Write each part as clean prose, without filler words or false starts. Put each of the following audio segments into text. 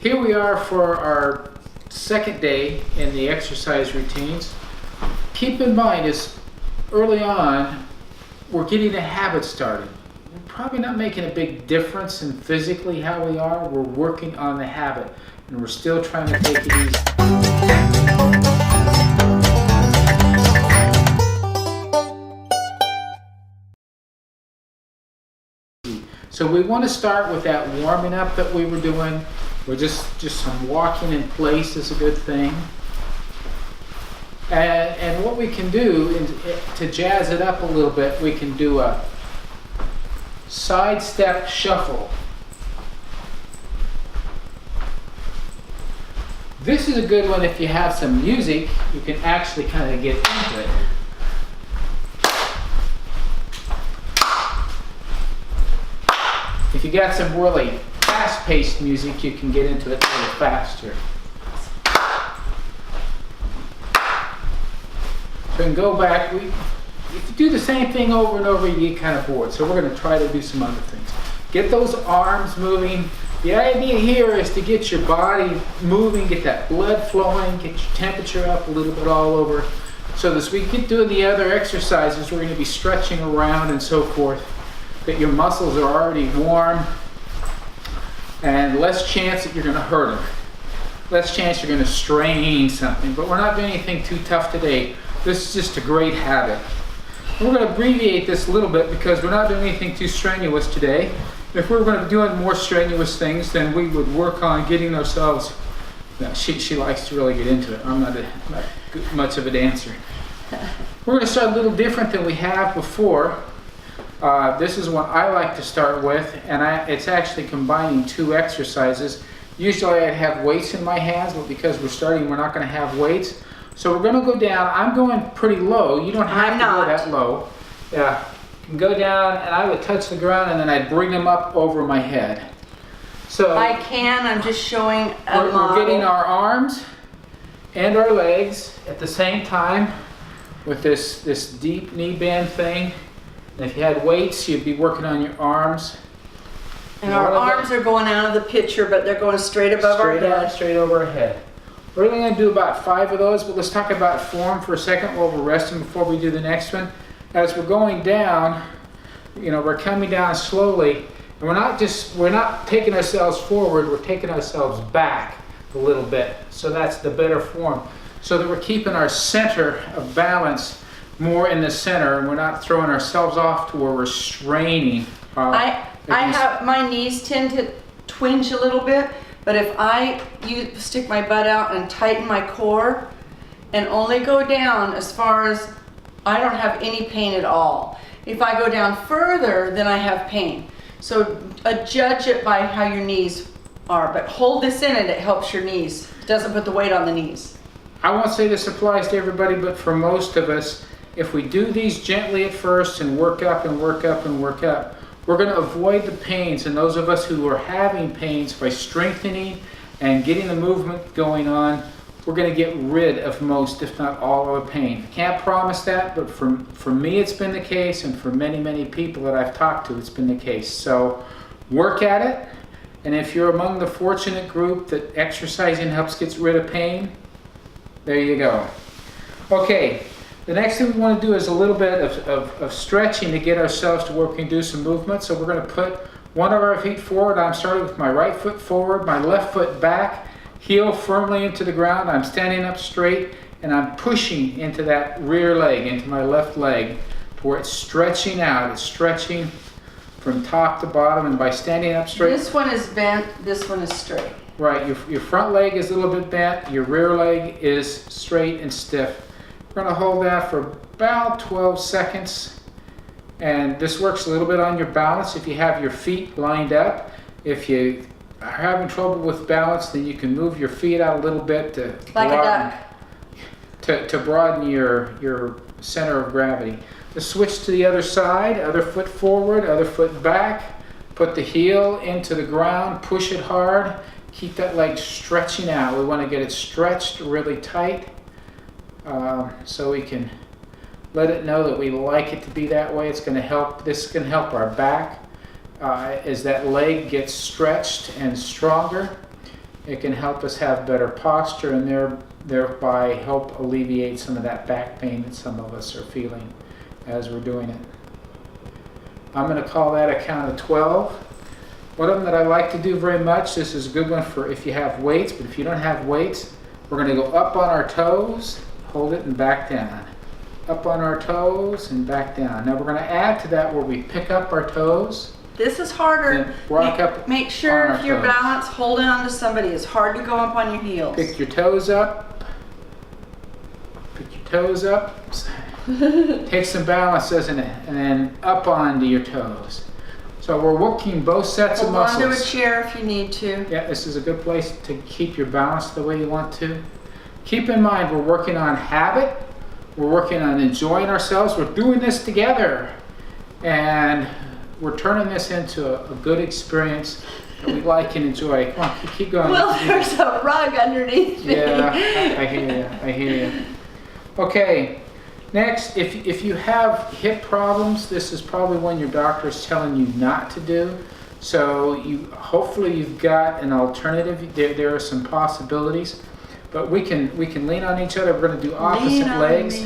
Here we are for our second day in the exercise routines. Keep in mind is early on, we're getting a habit started. We're probably not making a big difference in physically how we are. We're working on the habit and we're still trying to take it easy. So we want to start with that warming up that we were doing. We're just some walking in place is a good thing. And what we can do is, to jazz it up a little bit, we can do a side step shuffle. This is a good one if you have some music, you can actually kind of get into it. If you got some really fast-paced music, you can get into it a little faster. So we can go back. If you do the same thing over and over, you get kind of bored. So we're going to try to do some other things. Get those arms moving. The idea here is to get your body moving, get that blood flowing, get your temperature up a little bit all over. So as we get doing the other exercises, we're going to be stretching around and so forth. That your muscles are already warm and less chance that you're going to hurt them. Less chance you're going to strain something. But we're not doing anything too tough today. This is just a great habit. We're going to abbreviate this a little bit because we're not doing anything too strenuous today. If we were going to be doing more strenuous things, then we would work on getting ourselves... No, she likes to really get into it. I'm not much of a dancer. We're going to start a little different than we have before. This is what I like to start with, and it's actually combining two exercises. Usually I'd have weights in my hands, but because we're starting, we're not going to have weights. So we're going to go down. I'm going pretty low. You don't have to go that low. Yeah, you can go down, and I would touch the ground, and then I'd bring them up over my head. So I'm just showing a model. We're getting our arms and our legs at the same time with this deep knee bend thing. And if you had weights, you'd be working on your arms. And our arms are going out of the picture, but they're going straight above our head. Straight over our head. We're only going to do about 5 of those, but let's talk about form for a second while we're resting before we do the next one. As we're going down, we're coming down slowly, and we're not taking ourselves forward, we're taking ourselves back a little bit. So that's the better form. So that we're keeping our center of balance more in the center, and we're not throwing ourselves off to where we're straining. My knees tend to twinge a little bit, but if I stick my butt out and tighten my core and only go down as far as I don't have any pain at all. If I go down further, then I have pain. So judge it by how your knees are, but hold this in and it helps your knees. It doesn't put the weight on the knees. I won't say this applies to everybody, but for most of us, if we do these gently at first and work up and work up and work up, we're going to avoid the pains. And those of us who are having pains, by strengthening and getting the movement going on, we're going to get rid of most, if not all, of the pain. Can't promise that, but for me it's been the case, and for many, many people that I've talked to, it's been the case. So work at it, and if you're among the fortunate group that exercising helps get rid of pain, there you go. Okay. The next thing we want to do is a little bit of stretching to get ourselves to where we can do some movement. So we're going to put one of our feet forward. I'm starting with my right foot forward, my left foot back, heel firmly into the ground. I'm standing up straight, and I'm pushing into that rear leg, into my left leg, to where it's stretching out. It's stretching from top to bottom, and by standing up straight. This one is bent, this one is straight. Right, your front leg is a little bit bent, your rear leg is straight and stiff. We're going to hold that for about 12 seconds, and this works a little bit on your balance if you have your feet lined up. If you are having trouble with balance, then you can move your feet out a little bit to broaden your center of gravity. Let's switch to the other side, other foot forward, other foot back. Put the heel into the ground, push it hard, keep that leg stretching out. We want to get it stretched really tight. So we can let it know that we like it to be that way. It's going to help. This is going to help our back as that leg gets stretched and stronger. It can help us have better posture and thereby help alleviate some of that back pain that some of us are feeling as we're doing it. I'm going to call that a count of 12. One of them that I like to do very much, this is a good one for if you have weights, but if you don't have weights, we're going to go up on our toes, hold it and back down. Up on our toes and back down. Now we're going to add to that where we pick up our toes. This is harder. And rock up Make sure on our if you're toes. balanced, holding on to somebody. It's hard to go up on your heels. Pick your toes up. Pick your toes up. Take some balance, doesn't it? And then up onto your toes. So we're working both sets of Hold on muscles. to a chair if you need to. Yeah, this is a good place to keep your balance the way you want to. Keep in mind, we're working on habit. We're working on enjoying ourselves. We're doing this together. And we're turning this into a good experience that we like and enjoy. Come on, keep going. Well, there's a rug underneath me. Yeah, I hear you. I hear you. Okay, next, if you have hip problems, this is probably one your doctor is telling you not to do. So hopefully you've got an alternative. There are some possibilities, but we can lean on each other. We're going to do opposite legs.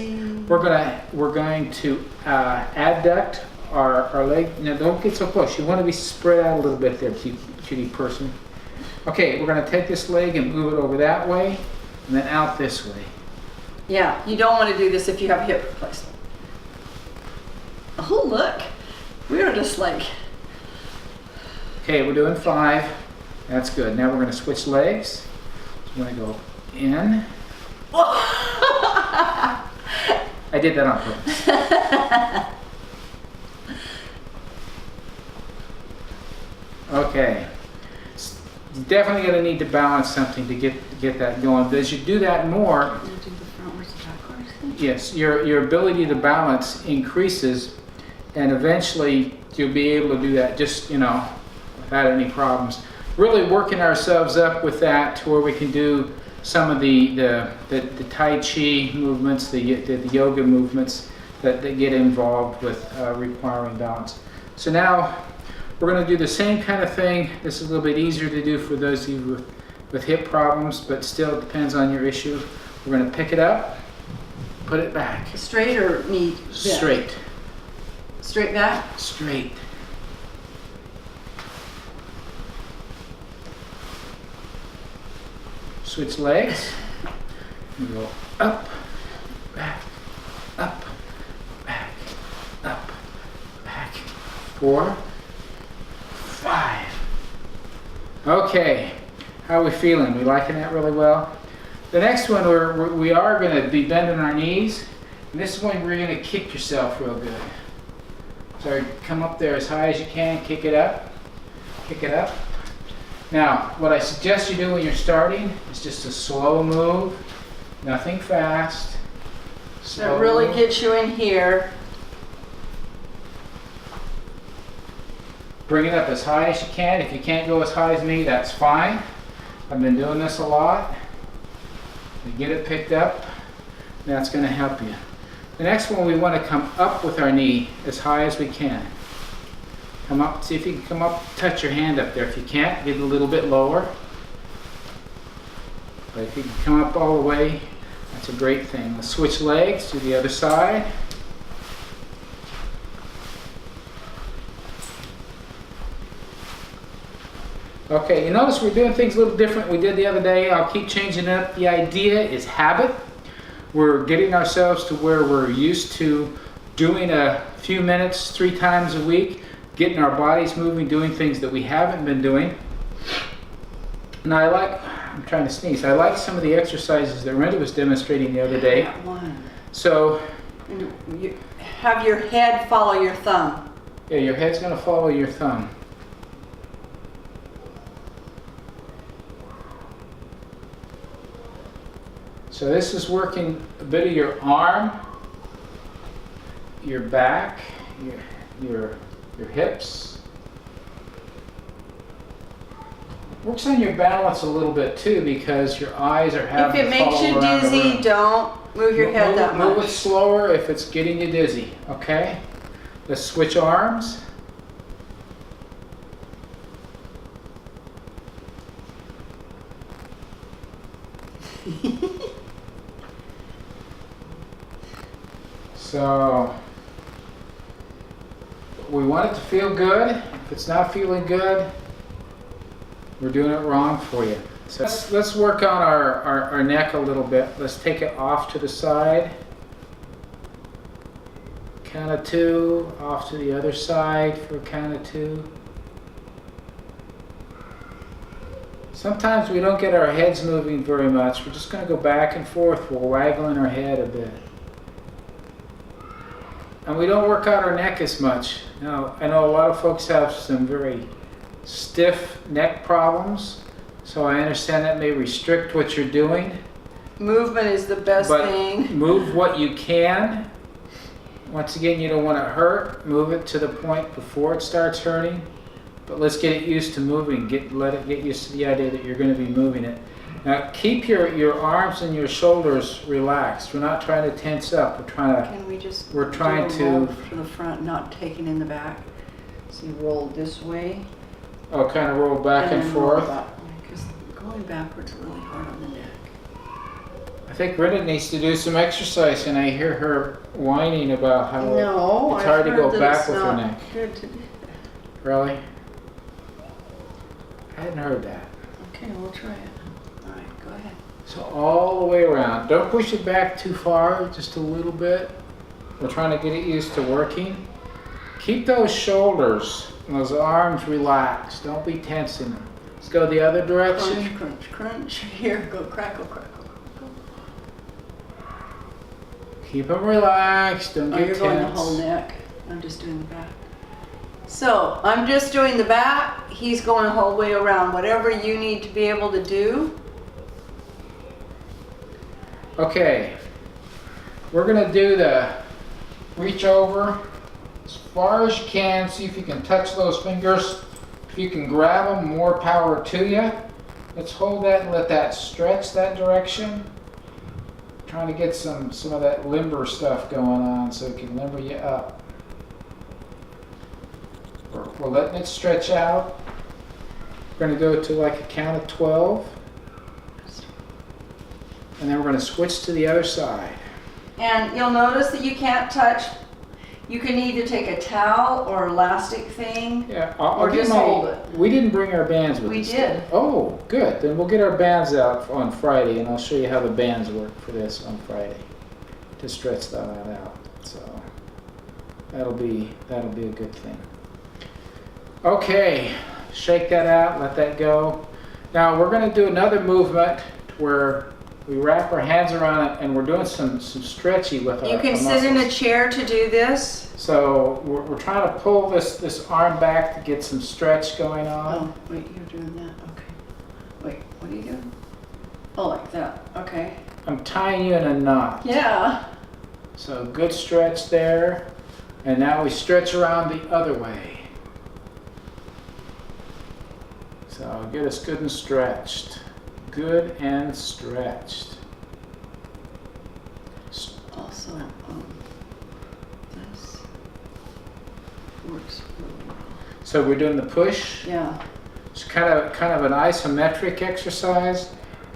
We're going to adduct our leg. Now don't get so close. You want to be spread out a little bit there, cutie person. Okay, we're going to take this leg and move it over that way, and then out this way. Yeah, you don't want to do this if you have hip replacement. Oh, look. We are just like... Okay, we're doing 5. That's good. Now we're going to switch legs. So we're going to go in. I did that on purpose. Okay. You're definitely going to need to balance something to get that going. But as you do that more, yes, your ability to balance increases, and eventually you'll be able to do that just, without any problems. Really working ourselves up with that to where we can do some of the Tai Chi movements, the yoga movements that get involved with requiring balance. So now we're going to do the same kind of thing. This is a little bit easier to do for those of you with hip problems, but still it depends on your issue. We're going to pick it up, put it back. Straight or knee? Straight. Straight back? Straight. Switch legs. We go up, back, up, back, up, back. 4, 5. Okay, how are we feeling? We liking that really well? The next one, we are going to be bending our knees. And this is when we're going to kick yourself real good. So come up there as high as you can, kick it up. Kick it up. Now, what I suggest you do when you're starting is just a slow move, nothing fast. That really gets you in here. Bring it up as high as you can. If you can't go as high as me, that's fine. I've been doing this a lot. We get it picked up, that's going to help you. The next one, we want to come up with our knee as high as we can. Come up, see if you can come up, touch your hand up there. If you can't, get it a little bit lower. But if you can come up all the way, that's a great thing. Let's switch legs to the other side. Okay, you notice we're doing things a little different we did the other day. I'll keep changing it up. The idea is habit. We're getting ourselves to where we're used to doing a few minutes 3 times a week, getting our bodies moving, doing things that we haven't been doing. And I'm trying to sneeze. I like some of the exercises that Rhenda was demonstrating the other day. So, You have your head follow your thumb. yeah, your head's going to follow your thumb. So this is working a bit of your arm, your back, your hips. Works on your balance a little bit too, because your eyes are having If it to makes follow you around the dizzy, room. don't move your head that Move it much. slower if it's getting you dizzy, okay? Let's switch arms. So we want it to feel good. If it's not feeling good, we're doing it wrong for you. So let's work on our neck a little bit. Let's take it off to the side. Count of 2, off to the other side for a count of 2. Sometimes we don't get our heads moving very much. We're just going to go back and forth. We're waggling our head a bit. And we don't work out our neck as much. Now, I know a lot of folks have some very stiff neck problems, so I understand that may restrict what you're doing. Movement is the best thing. Move what you can. Once again, you don't want to hurt. Move it to the point before it starts hurting. But let's get it used to moving. Let it get used to the idea that you're going to be moving it. Now, keep your arms and your shoulders relaxed. We're not trying to tense up. We're trying to. Can we just We're trying do a roll to the front, not taking in the back? So you roll this way. Oh, kind of roll back and forth. Because going backwards is really hard on the neck. I think Rhenda needs to do some exercise, and I hear her whining about how it's hard to go back with her neck. Good to do that. Really? I hadn't heard that. Okay, we'll try it. All right, go ahead. So all the way around. Don't push it back too far, just a little bit. We're trying to get it used to working. Keep those shoulders and those arms relaxed. Don't be tensing them. Let's go the other direction. Crunch, crunch, crunch. Here, go crackle, crackle. Keep them relaxed. Don't get you're tense. going the whole neck. I'm just doing the back. So I'm just doing the back. He's going the whole way around. Whatever you need to be able to do. Okay. We're going to do the reach over as far as you can. See if you can touch those fingers. If you can grab them, more power to you. Let's hold that and let that stretch that direction. Trying to get some of that limber stuff going on so it can limber you up. We're letting it stretch out. We're going to go to like a count of 12. And then we're going to switch to the other side. And you'll notice that you can't touch. You can either take a towel or elastic thing. Yeah, or just hold it. We didn't bring our bands with us. We did. Oh, good. Then we'll get our bands out on Friday, and I'll show you how the bands work for this on Friday to stretch that out. So that'll be a good thing. Okay, shake that out, let that go. Now we're going to do another movement where we wrap our hands around it and we're doing some stretchy with our You can sit in a chair to do this. So we're trying to pull this arm back to get some stretch going on. Oh, wait, you're doing that. Okay. Wait, what are you doing? Oh, like that. Okay. I'm tying you in a knot. Yeah. So good stretch there. And now we stretch around the other way. So get us good and stretched. Good and stretched. Also, this works really well. So we're doing the push. Yeah. It's kind of an isometric exercise.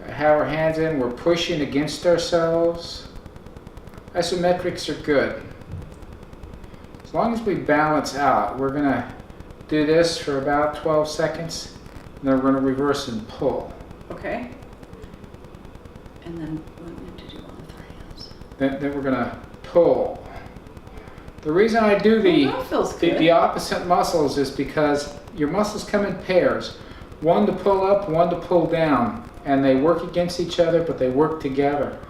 Have our hands in. We're pushing against ourselves. Isometrics are good. As long as we balance out, we're going to do this for about 12 seconds. And then we're going to reverse and pull. Okay. And then what do we have to do on with our hands? Then we're going to pull. The reason I do the opposite muscles is because your muscles come in pairs. One to pull up, one to pull down. And they work against each other, but they work together.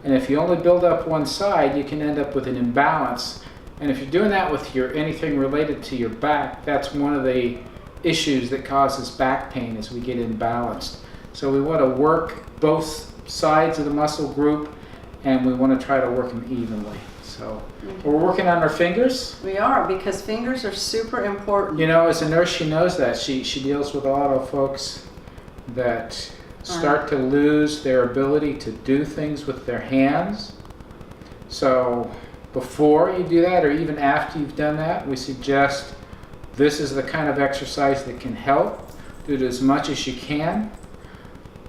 And if you only build up one side, you can end up with an imbalance. And if you're doing that with anything related to your back, that's one of the issues that causes back pain as we get imbalanced. So we want to work both sides of the muscle group, and we want to try to work them evenly. So we're working on our fingers. We are, because fingers are super important. You know, as a nurse, she knows that. She deals with a lot of folks that start to lose their ability to do things with their hands. So before you do that, or even after you've done that, we suggest this is the kind of exercise that can help. Do it as much as you can.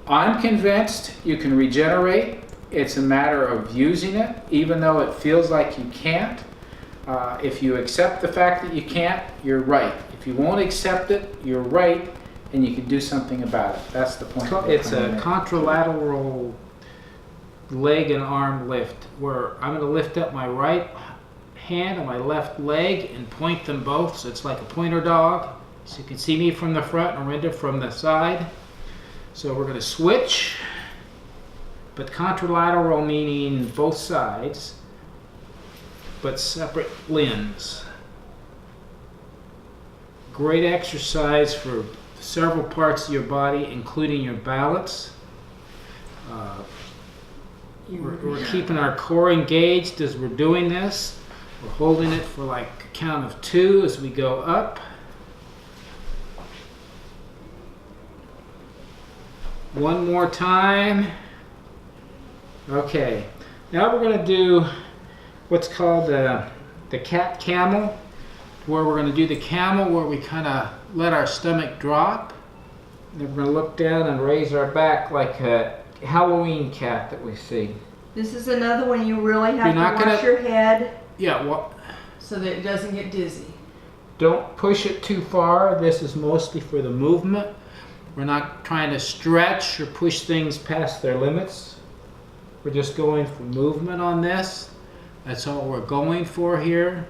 I'm convinced you can regenerate. It's a matter of using it, even though it feels like you can't. If you accept the fact that you can't, you're right. If you won't accept it, you're right, and you can do something about it. That's the point. It's a contralateral leg and arm lift, where I'm going to lift up my right hand and my left leg and point them both, so it's like a pointer dog. So you can see me from the front and Rhenda from the side. So we're going to switch, but contralateral meaning both sides, but separate limbs. Great exercise for several parts of your body, including your balance. We're keeping our core engaged as we're doing this. We're holding it for like a count of 2 as we go up. One more time. Okay, now we're going to do what's called the cat-camel, where we're going to do the camel where we kind of let our stomach drop. Then we're going to look down and raise our back like a Halloween cat that we see. This is another one you really have You're not to watch gonna- your head Yeah, well, so that it doesn't get dizzy. don't push it too far. This is mostly for the movement. We're not trying to stretch or push things past their limits. We're just going for movement on this. That's all we're going for here.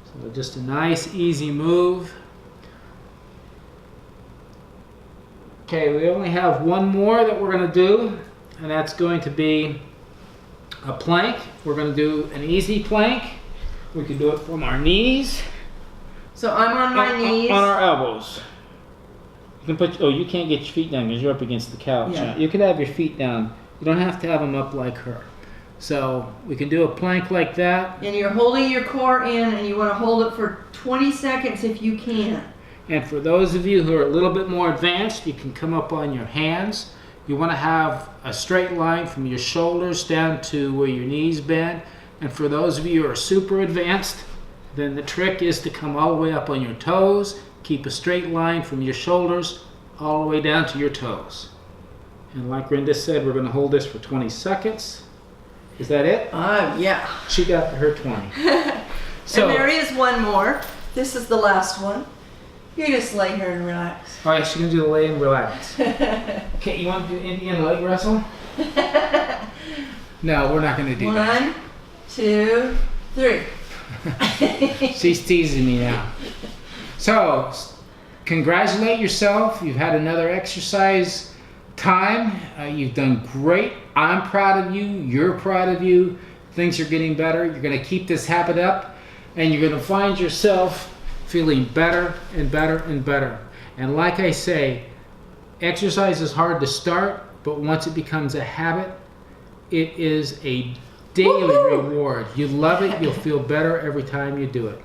So just a nice, easy move. Okay, we only have one more that we're going to do, and that's going to be a plank. We're going to do an easy plank. We can do it from our knees. So I'm on my knees. On our elbows. You can put. Oh, you can't get your feet down because you're up against the couch. Yeah. You could have your feet down. You don't have to have them up like her. So we can do a plank like that. And you're holding your core in, and you want to hold it for 20 seconds if you can. And for those of you who are a little bit more advanced, you can come up on your hands. You want to have a straight line from your shoulders down to where your knees bend. And for those of you who are super advanced, then the trick is to come all the way up on your toes. Keep a straight line from your shoulders all the way down to your toes. And like Rhenda said, we're going to hold this for 20 seconds. Is that it? Yeah. She got to her 20. So, And there is one more. This is the last one. You just lay here and relax. all right, she's going to do the lay and relax. Okay, you want to do Indian leg wrestle? No, we're not going to do that. 1, 2, 3. She's teasing me now. So, congratulate yourself. You've had another exercise time. You've done great. I'm proud of you. You're proud of you. Things are getting better. You're going to keep this habit up, and you're going to find yourself feeling better and better and better. And like I say, exercise is hard to start, but once it becomes a habit, it is a daily reward. You love it. You'll feel better every time you do it.